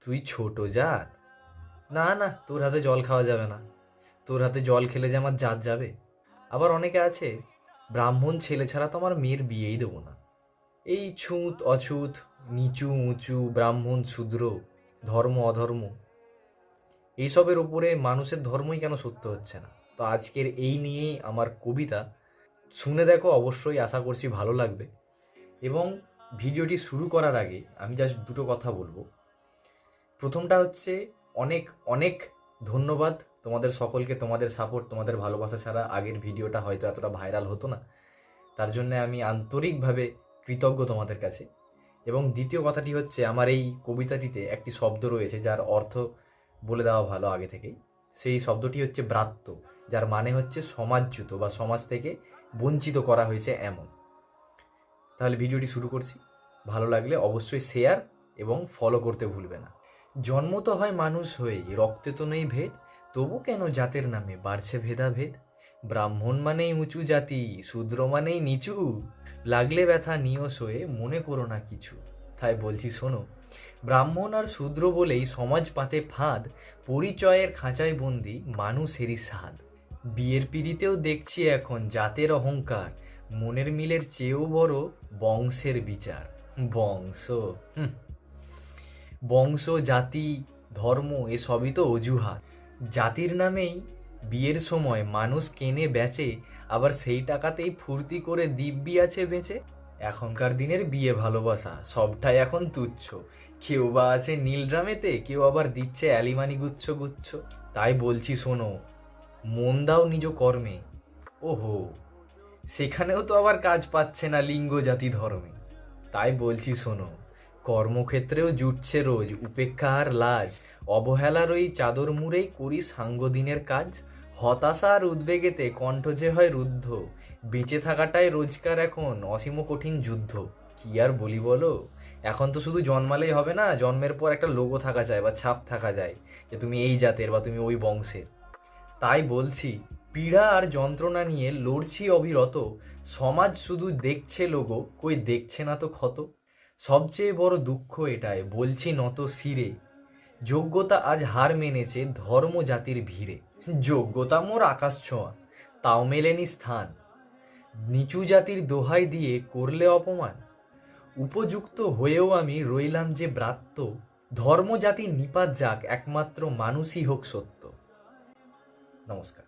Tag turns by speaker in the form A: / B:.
A: তুই ছোট জাত? না না, তোর হাতে জল খাওয়া যাবে না। তোর হাতে জল খেলে যে আমার জাত যাবে। আবার অনেকে আছে, ব্রাহ্মণ ছেলে ছাড়া তো আমার মেয়ের বিয়েই দেবো না। এই ছুঁত অছুত, নিচু উঁচু, ব্রাহ্মণ শূদ্র, ধর্ম অধর্ম, এইসবের ওপরে মানুষের ধর্মই কেন সত্য হচ্ছে না? তো আজকের এই নিয়েই আমার কবিতা। শুনে দেখো, অবশ্যই আশা করছি ভালো লাগবে। এবং ভিডিওটি শুরু করার আগে আমি জাস্ট দুটো কথা বলবো। প্রথমটা হচ্ছে, অনেক অনেক ধন্যবাদ তোমাদের সকলকে। তোমাদের সাপোর্ট, তোমাদের ভালোবাসা ছাড়া আগের ভিডিওটা হয়তো এতটা ভাইরাল হতো না। তার জন্য আমি আন্তরিকভাবে কৃতজ্ঞ তোমাদের কাছে। এবং দ্বিতীয় কথাটি হচ্ছে, আমার এই কবিতাটিতে একটি শব্দ রয়েছে যার অর্থ বলে দেওয়া ভালো আগে থেকেই। সেই শব্দটি হচ্ছে ব্রাত্য, যার মানে হচ্ছে সমাজচ্যুত বা সমাজ থেকে বঞ্চিত করা হয়েছে এমন। তাহলে ভিডিওটি শুরু করছি। ভালো লাগলে অবশ্যই শেয়ার এবং ফলো করতে ভুলবে না। জন্ম তো হয় মানুষ হয়েই, রক্তে তো নেই ভেদ, তবু কেন জাতের নামে বাড়ছে ভেদাভেদ? ব্রাহ্মণ মানেই উঁচু জাতি, শূদ্র মানেই নিচু, লাগলে ব্যথা নিও সয়ে, মনে করো না কিছু। তাই বলছি শোনো, ব্রাহ্মণ আর শূদ্র বলেই সমাজ পাতে ফাঁদ, পরিচয়ের খাঁচায় বন্দি মানুষেরই স্বাদ। বিয়ের পিড়িতেও দেখছি এখন জাতের অহংকার, মনের মিলের চেয়েও বড় বংশের বিচার। বংশ, হুম, বংশ জাতি ধর্ম এসবই তো অজুহাত। জাতির নামেই বিয়ের সময় মানুষ কেনে বেচে, আবার সেই টাকাতেই ফুর্তি করে দিব্যি আছে বেঁচে। এখনকার দিনের বিয়ে ভালোবাসা সবটাই এখন তুচ্ছ। কেউ বা আছে নীল ড্রামেতে, কেউ আবার দিচ্ছে অ্যালিমানি গুচ্ছ গুচ্ছ। তাই বলছি শোনো, মন দাও নিজ কর্মে। ওহো, সেখানেও তো আবার কাজ পাচ্ছে না লিঙ্গ জাতি ধর্মে। তাই বলছি শোনো, কর্মক্ষেত্রেও জুটছে রোজ উপেক্ষা আর লাজ, অবহেলার ওই চাদর মুড়েই করি সাঙ্গদিনের কাজ। হতাশা আর উদ্বেগেতে কণ্ঠ যে হয় রুদ্ধ, বেঁচে থাকাটাই রোজকার এখন অসীম কঠিন যুদ্ধ। কি আর বলি বলো, এখন তো শুধু জন্মালেই হবে না, জন্মের পর একটা লোগো থাকা যায় বা ছাপ থাকা যায়, যে তুমি এই জাতের বা তুমি ওই বংশের। তাই বলছি, পীড়া আর যন্ত্রণা নিয়ে লড়ছি অবিরত, সমাজ শুধু দেখছে লোগো, কই দেখছে না তো ক্ষত। সবচেয়ে বড় দুঃখ এটাই, বলছি নত শিরে, যোগ্যতা আজ হার মেনেছে ধর্ম জাতির ভিড়ে। যোগ্যতা মোর আকাশ ছোঁয়া, তাও মেলেনি স্থান, নিচু জাতির দোহাই দিয়ে করলে অপমান। উপযুক্ত হয়েও আমি রইলাম যে ব্রাত্য, ধর্ম জাতি নিপাত যাক, একমাত্র মানুষই হোক সত্য। নমস্কার।